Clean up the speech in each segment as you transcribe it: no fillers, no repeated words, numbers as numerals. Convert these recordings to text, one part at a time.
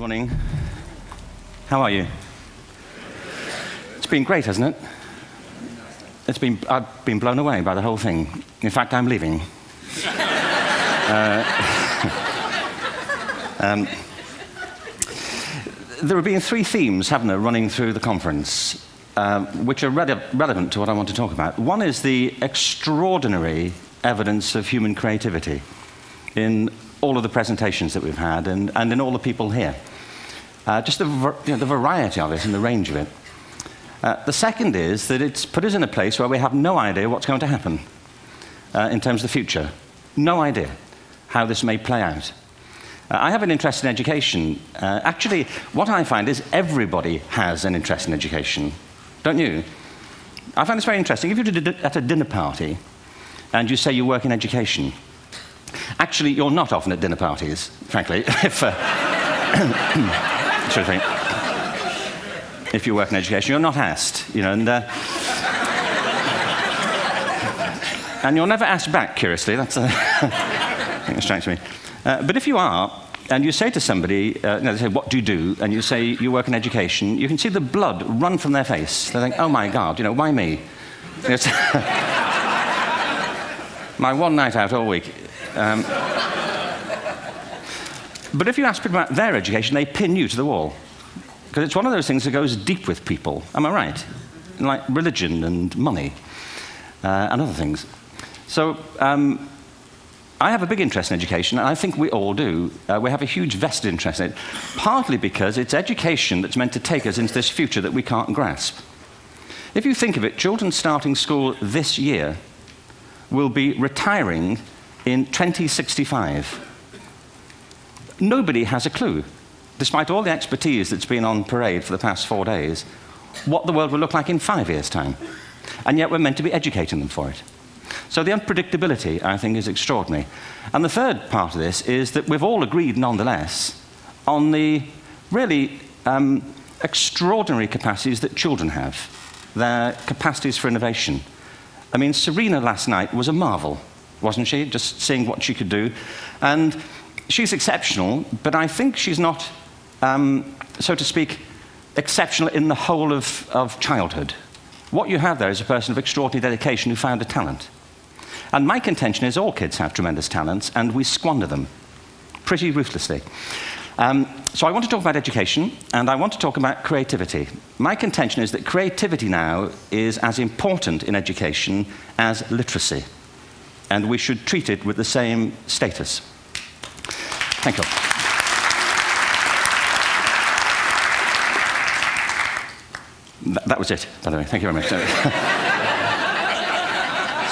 morning. How are you? It's been great, hasn't it? I've been blown away by the whole thing. In fact, I'm leaving. There have been three themes, haven't there, running through the conference, which are relevant to what I want to talk about. One is the extraordinary evidence of human creativity in all of the presentations that we've had and in all the people here. Just the variety of it and the range of it. The second is that it's put us in a place where we have no idea what's going to happen in terms of the future. No idea how this may play out. I have an interest in education. Actually, what I find is everybody has an interest in education. Don't you? I find this very interesting. If you're at a dinner party and you say you work in education, actually, you're not often at dinner parties, frankly, if you work in education. You're not asked, you know, and you're never asked back, curiously. That's I think that strikes me. But if you are, and you say to somebody, they say, what do you do? And you say, you work in education, you can see the blood run from their face. They think, oh my God, you know, why me? It's my one night out all week. But if you ask people about their education, they pin you to the wall. Because it's one of those things that goes deep with people. Am I right? Like religion and money and other things. So I have a big interest in education, and I think we all do. We have a huge vested interest in it, partly because it's education that's meant to take us into this future that we can't grasp. If you think of it, children starting school this year will be retiring in 2065. Nobody has a clue, despite all the expertise that's been on parade for the past 4 days, what the world will look like in 5 years' time. And yet we're meant to be educating them for it. So the unpredictability, I think, is extraordinary. And the third part of this is that we've all agreed, nonetheless, on the really extraordinary capacities that children have, their capacities for innovation. I mean, Serena last night was a marvel, wasn't she? Just seeing what she could do. And she's exceptional, but I think she's not, so to speak, exceptional in the whole of childhood. What you have there is a person of extraordinary dedication who found a talent. And my contention is all kids have tremendous talents, and we squander them pretty ruthlessly. So I want to talk about education, and I want to talk about creativity. My contention is that creativity now is as important in education as literacy, and we should treat it with the same status. Thank you. That was it, by the way. Thank you very much.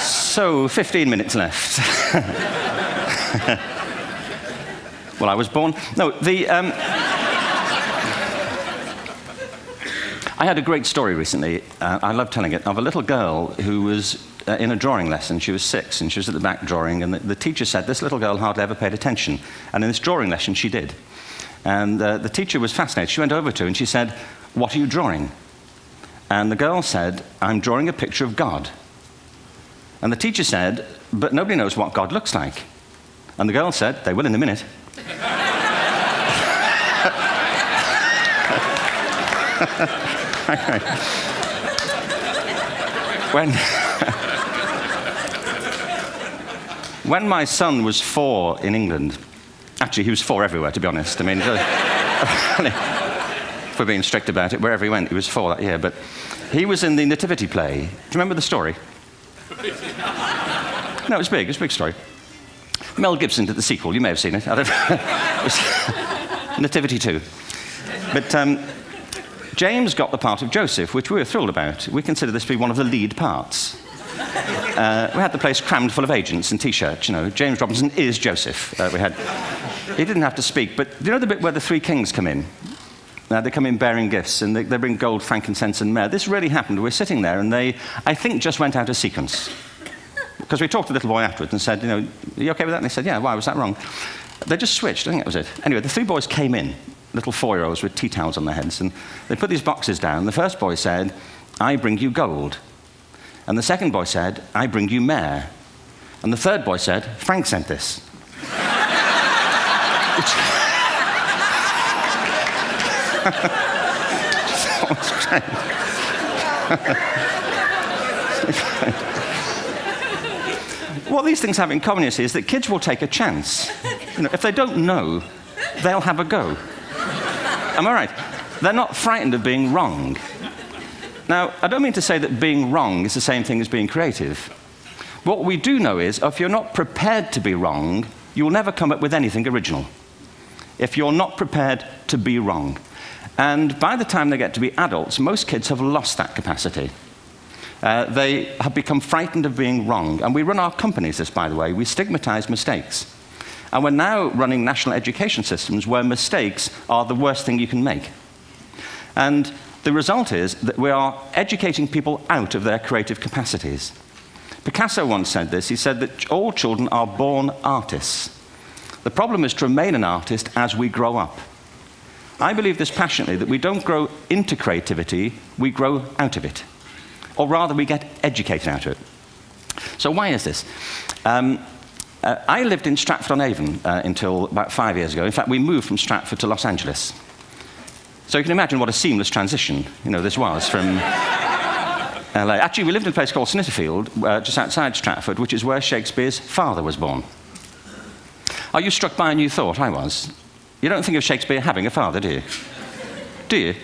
So, 15 minutes left. Well, I was born... No, I had a great story recently, I love telling it, of a little girl who was in a drawing lesson. She was 6, and she was at the back drawing, and the teacher said this little girl hardly ever paid attention. And in this drawing lesson, she did. And the teacher was fascinated. She went over to her and she said, what are you drawing? And the girl said, I'm drawing a picture of God. And the teacher said, but nobody knows what God looks like. And the girl said, they will in a minute. When my son was 4 in England, actually he was 4 everywhere, to be honest. I mean, if we're being strict about it, wherever he went, he was 4 that year. But he was in the Nativity play. Do you remember the story? No, it was big. It was a big story. Mel Gibson did the sequel. You may have seen it. I don't know. It was Nativity 2. But James got the part of Joseph, which we were thrilled about. We consider this to be one of the lead parts. We had the place crammed full of agents and T-shirts, you know. James Robinson is Joseph. He didn't have to speak, but do you know the bit where the 3 kings come in? They come in bearing gifts, and they bring gold, frankincense, and myrrh. This really happened. We're sitting there, and they, I think, just went out of sequence. Because we talked to the little boy afterwards and said, you know, are you okay with that? And they said, yeah, why was that wrong? They just switched. I think that was it. Anyway, the 3 boys came in, little 4-year-olds with tea towels on their heads, and they put these boxes down. The first boy said, I bring you gold. And the second boy said, I bring you myrrh. And the third boy said, Frank sent this. It's great. What these things have in common, you see, is that kids will take a chance. You know, if they don't know, they'll have a go. Am I right? They're not frightened of being wrong. Now, I don't mean to say that being wrong is the same thing as being creative. What we do know is, if you're not prepared to be wrong, you'll never come up with anything original. If you're not prepared to be wrong. And by the time they get to be adults, most kids have lost that capacity. They have become frightened of being wrong. And we run our companies this, by the way. We stigmatize mistakes. And we're now running national education systems where mistakes are the worst thing you can make. And the result is that we are educating people out of their creative capacities. Picasso once said this. He said that all children are born artists. The problem is to remain an artist as we grow up. I believe this passionately, that we don't grow into creativity, we grow out of it. Or rather, we get educated out of it. So why is this? I lived in Stratford-on-Avon until about 5 years ago. In fact, we moved from Stratford to Los Angeles. So you can imagine what a seamless transition, this was from LA. Actually, we lived in a place called Snitterfield, just outside Stratford, which is where Shakespeare's father was born. Are you struck by a new thought? I was. You don't think of Shakespeare having a father, do you? Do you?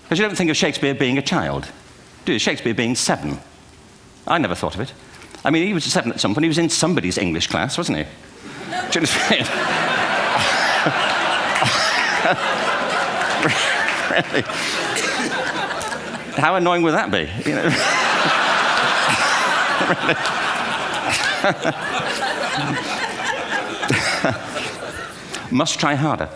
Because you don't think of Shakespeare being a child, do you? Shakespeare being 7. I never thought of it. I mean, he was 7 at some point. He was in somebody's English class, wasn't he? Do you understand? Really? How annoying would that be? Must try harder.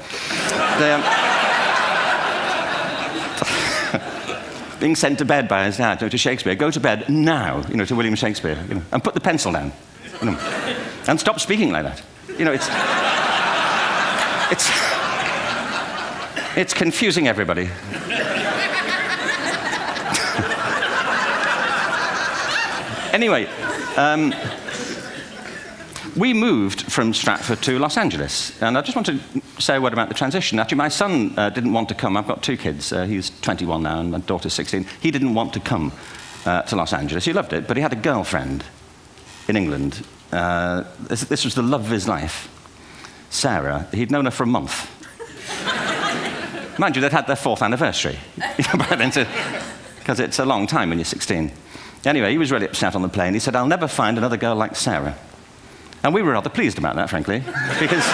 Being sent to bed by his dad, to Shakespeare, go to bed now, to William Shakespeare, and put the pencil down, and stop speaking like that. It's confusing everybody. Anyway, we moved from Stratford to Los Angeles, and I just want to say a word about the transition. Actually, my son didn't want to come. I've got 2 kids. He's 21 now, and my daughter's 16. He didn't want to come to Los Angeles. He loved it, but he had a girlfriend in England. This was the love of his life, Sarah. He'd known her for a month. Mind you, they'd had their 4th anniversary, because it's a long time when you're 16. Anyway, he was really upset on the plane. He said, "I'll never find another girl like Sarah." And we were rather pleased about that, frankly, because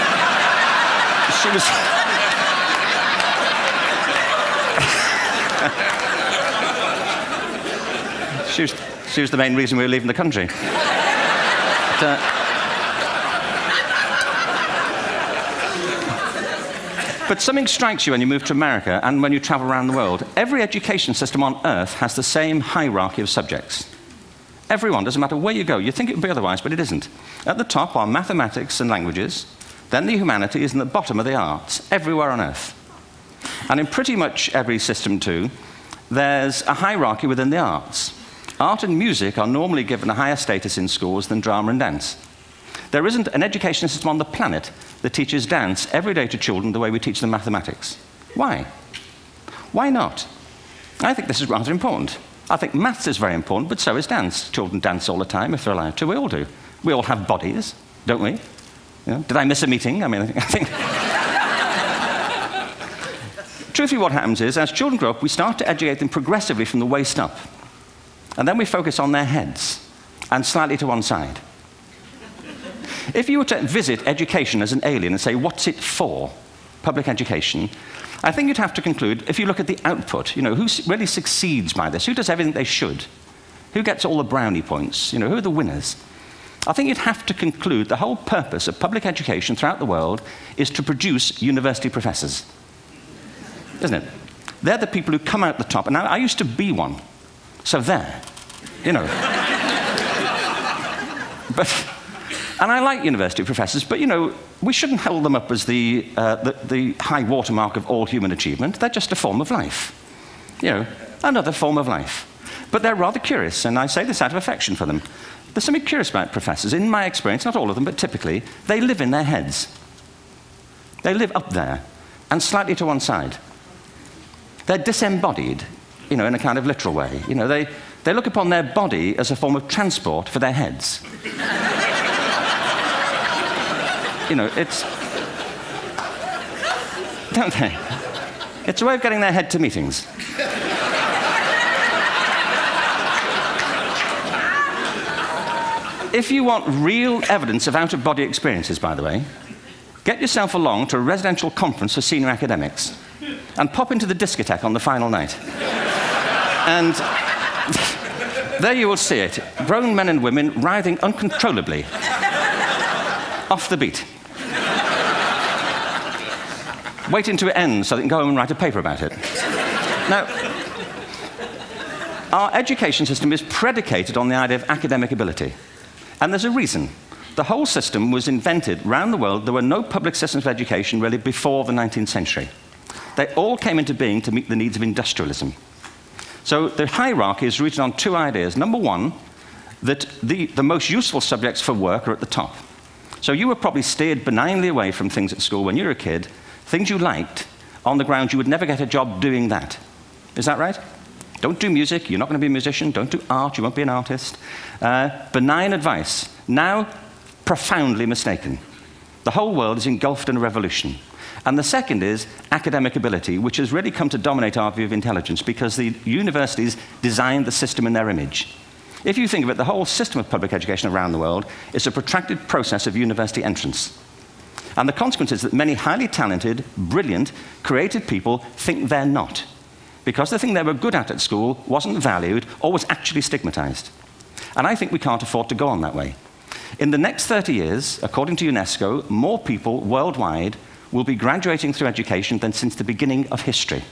she was the main reason we were leaving the country. But something strikes you when you move to America and when you travel around the world. Every education system on Earth has the same hierarchy of subjects. Everyone, doesn't matter where you go. You think it would be otherwise, but it isn't. At the top are mathematics and languages, then the humanities, and at the bottom are the arts, everywhere on Earth. And in pretty much every system, too, there's a hierarchy within the arts. Art and music are normally given a higher status in schools than drama and dance. There isn't an education system on the planet that teaches dance every day to children the way we teach them mathematics. Why? Why not? I think this is rather important. I think maths is very important, but so is dance. Children dance all the time if they're allowed to. We all do. We all have bodies, don't we? Did I miss a meeting? I think... Truthfully, what happens is, as children grow up, we start to educate them progressively from the waist up. And then we focus on their heads, and slightly to one side. If you were to visit education as an alien and say, what's it for, public education, I think you'd have to conclude, if you look at the output, who really succeeds by this? Who does everything they should? Who gets all the brownie points? Who are the winners? I think you'd have to conclude the whole purpose of public education throughout the world is to produce university professors. Isn't it? They're the people who come out the top. And I used to be one. So there. And I like university professors, but, we shouldn't hold them up as the high watermark of all human achievement. They're just a form of life. Another form of life. But they're rather curious, and I say this out of affection for them. There's something curious about professors. In my experience, not all of them, but typically, they live in their heads. They live up there, and slightly to one side. They're disembodied, in a kind of literal way. They look upon their body as a form of transport for their heads. It's... Don't they? It's a way of getting their head to meetings. If you want real evidence of out-of-body experiences, by the way, get yourself along to a residential conference for senior academics and pop into the discotheque on the final night. And there you will see it. Grown men and women writhing uncontrollably off the beat, waiting to it ends so they can go home and write a paper about it. Now, our education system is predicated on the idea of academic ability. And there's a reason. The whole system was invented around the world. There were no public systems of education really before the 19th century. They all came into being to meet the needs of industrialism. So the hierarchy is rooted on two ideas. Number one, that the most useful subjects for work are at the top. So you were probably steered benignly away from things at school when you were a kid, things you liked, on the grounds you would never get a job doing that. Is that right? Don't do music, you're not going to be a musician. Don't do art, you won't be an artist. Benign advice, now profoundly mistaken. The whole world is engulfed in a revolution. And the second is academic ability, which has really come to dominate our view of intelligence because the universities designed the system in their image. If you think of it, the whole system of public education around the world is a protracted process of university entrance. And the consequence is that many highly talented, brilliant, creative people think they're not, because the thing they were good at school wasn't valued or was actually stigmatized. And I think we can't afford to go on that way. In the next 30 years, according to UNESCO, more people worldwide will be graduating through education than since the beginning of history.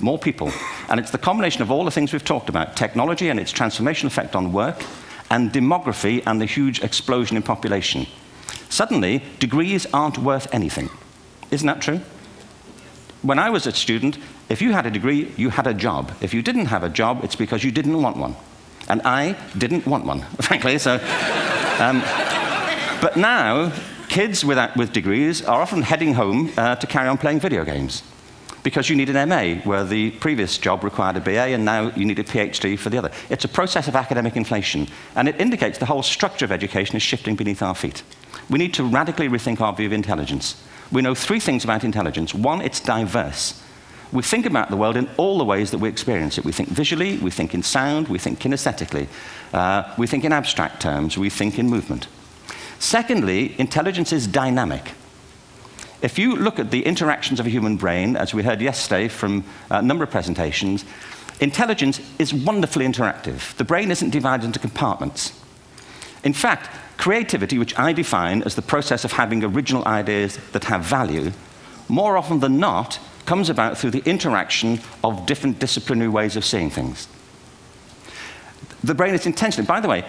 More people. And it's the combination of all the things we've talked about, technology and its transformational effect on work, and demography and the huge explosion in population. Suddenly, degrees aren't worth anything. Isn't that true? When I was a student, if you had a degree, you had a job. If you didn't have a job, it's because you didn't want one. And I didn't want one, frankly. So, but now, kids with degrees are often heading home to carry on playing video games because you need an MA, where the previous job required a BA, and now you need a PhD for the other. It's a process of academic inflation, and it indicates the whole structure of education is shifting beneath our feet. We need to radically rethink our view of intelligence. We know three things about intelligence. One, it's diverse. We think about the world in all the ways that we experience it. We think visually, we think in sound, we think kinesthetically, we think in abstract terms, we think in movement. Secondly, intelligence is dynamic. If you look at the interactions of a human brain, as we heard yesterday from a number of presentations, intelligence is wonderfully interactive. The brain isn't divided into compartments. In fact, creativity, which I define as the process of having original ideas that have value, more often than not, comes about through the interaction of different disciplinary ways of seeing things. The brain is intentionally, by the way,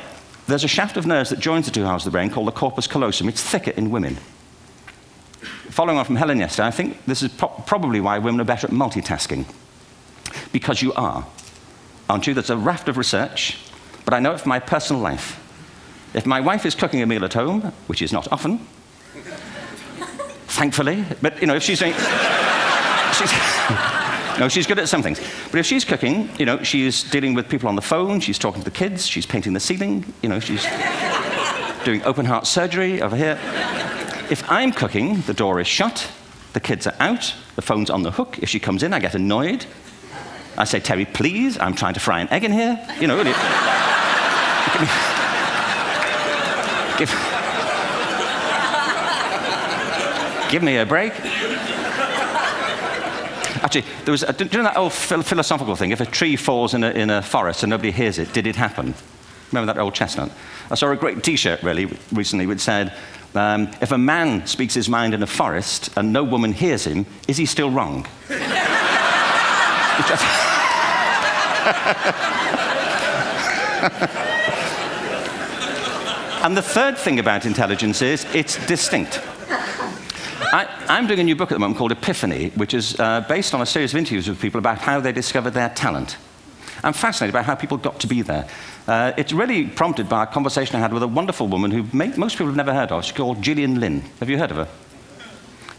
there's a shaft of nerves that joins the two halves of the brain called the corpus callosum. It's thicker in women. Following on from Helen yesterday, I think this is probably why women are better at multitasking. Because you are. Aren't you? There's a raft of research, but I know it from my personal life. If my wife is cooking a meal at home, which is not often, thankfully, but if she's doing... No, she's good at some things. But if she's cooking, she's dealing with people on the phone, she's talking to the kids, she's painting the ceiling, she's doing open heart surgery over here. If I'm cooking, the door is shut, the kids are out, the phone's on the hook. If she comes in, I get annoyed. I say, Terry, please, I'm trying to fry an egg in here. Really. Give me a break. Actually, do you know that old philosophical thing? If a tree falls in a forest and nobody hears it, did it happen? Remember that old chestnut? I saw a great T-shirt recently which said, if a man speaks his mind in a forest and no woman hears him, is he still wrong? And the third thing about intelligence is it's distinct. I'm doing a new book at the moment called Epiphany, which is based on a series of interviews with people about how they discovered their talent. I'm fascinated by how people got to be there. It's really prompted by a conversation I had with a wonderful woman who most people have never heard of. She's called Gillian Lynn. Have you heard of her?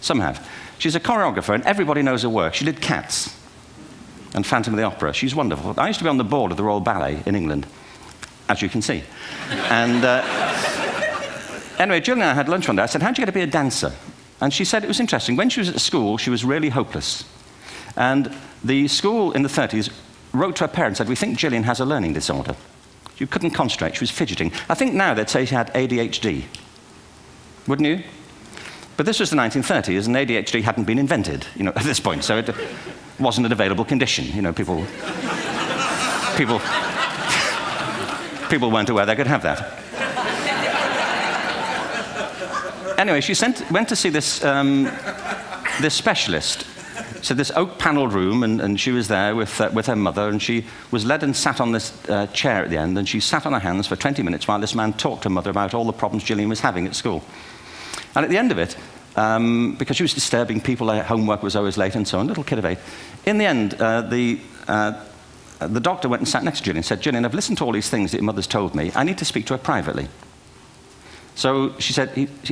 Some have. She's a choreographer, and everybody knows her work. She did Cats. and Phantom of the Opera. She's wonderful. I used to be on the board of the Royal Ballet in England, as you can see. And anyway, Jill and I had lunch one day. I said, how'd you get to be a dancer? And she said it was interesting. When she was at school, she was really hopeless. And the school in the 30s wrote to her parents and said, we think Gillian has a learning disorder. She couldn't concentrate. She was fidgeting. I think now they'd say she had ADHD. Wouldn't you? But this was the 1930s, and ADHD hadn't been invented, at this point. So it wasn't an available condition. People weren't aware they could have that. Anyway, she went to see this specialist. So this oak-panelled room, and she was there with her mother, and she was led and sat on this chair at the end, and she sat on her hands for 20 minutes while this man talked to her mother about all the problems Gillian was having at school. And at the end of it, because she was disturbing people, her homework was always late and so on, little kid of 8, in the end, the doctor went and sat next to Gillian and said, Gillian, I've listened to all these things that your mother's told me. I need to speak to her privately. So he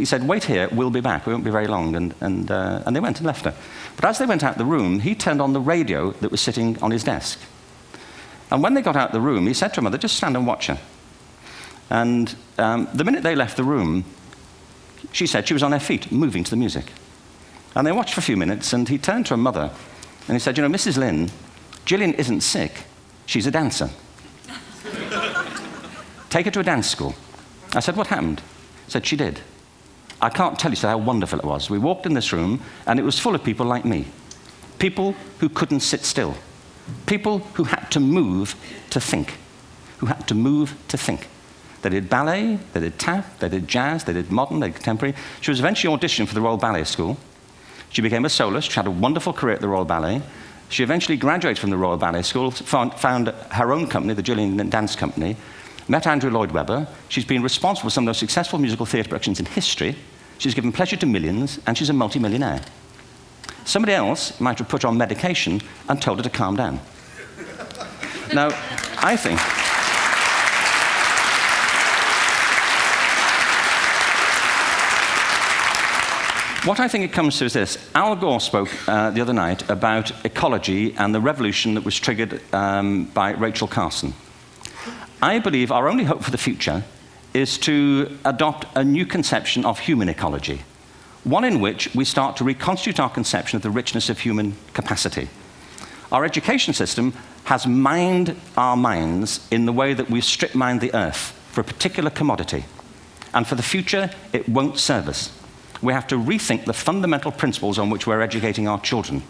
said, wait here, we'll be back. We won't be very long. And they went and left her. But as they went out the room, he turned on the radio that was sitting on his desk. And when they got out the room, he said to her mother, just stand and watch her. And the minute they left the room, she said she was on her feet, moving to the music. And they watched for a few minutes, and he turned to her mother, and he said, Mrs. Lynn, Gillian isn't sick. She's a dancer. Take her to a dance school. I said, what happened? He said, she did. I can't tell you how wonderful it was. We walked in this room, and it was full of people like me. People who couldn't sit still. People who had to move to think. Who had to move to think. They did ballet, they did tap, they did jazz, they did modern, they did contemporary. She was eventually auditioned for the Royal Ballet School. She became a soloist. She had a wonderful career at the Royal Ballet. She eventually graduated from the Royal Ballet School, found her own company, the Gillian Dance Company, met Andrew Lloyd Webber. She's been responsible for some of the most successful musical theatre productions in history. She's given pleasure to millions, and she's a multi-millionaire. Somebody else might have put her on medication and told her to calm down. Now, I think... What I think it comes to is this. Al Gore spoke the other night about ecology and the revolution that was triggered by Rachel Carson. I believe our only hope for the future is to adopt a new conception of human ecology, one in which we start to reconstitute our conception of the richness of human capacity. Our education system has mined our minds in the way that we've strip-mined the earth for a particular commodity, and for the future, it won't serve us. We have to rethink the fundamental principles on which we're educating our children.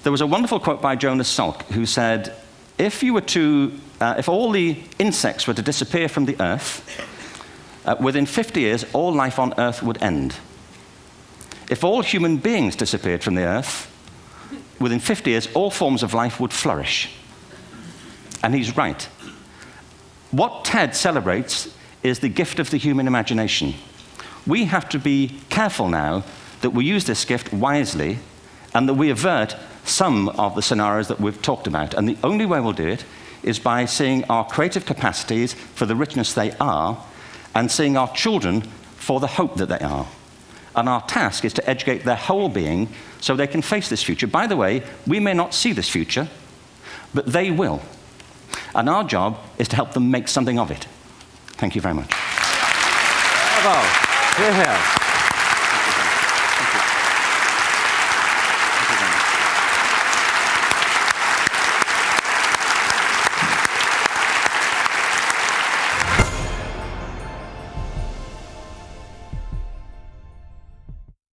There was a wonderful quote by Jonas Salk, who said, if all the insects were to disappear from the earth, within 50 years, all life on earth would end. If all human beings disappeared from the earth, within 50 years, all forms of life would flourish. And he's right. What TED celebrates is the gift of the human imagination. We have to be careful now that we use this gift wisely and that we avert some of the scenarios that we've talked about. And the only way we'll do it is by seeing our creative capacities for the richness they are and seeing our children for the hope that they are. And our task is to educate their whole being so they can face this future. By the way, we may not see this future, but they will. And our job is to help them make something of it. Thank you very much. Bravo. Here, here.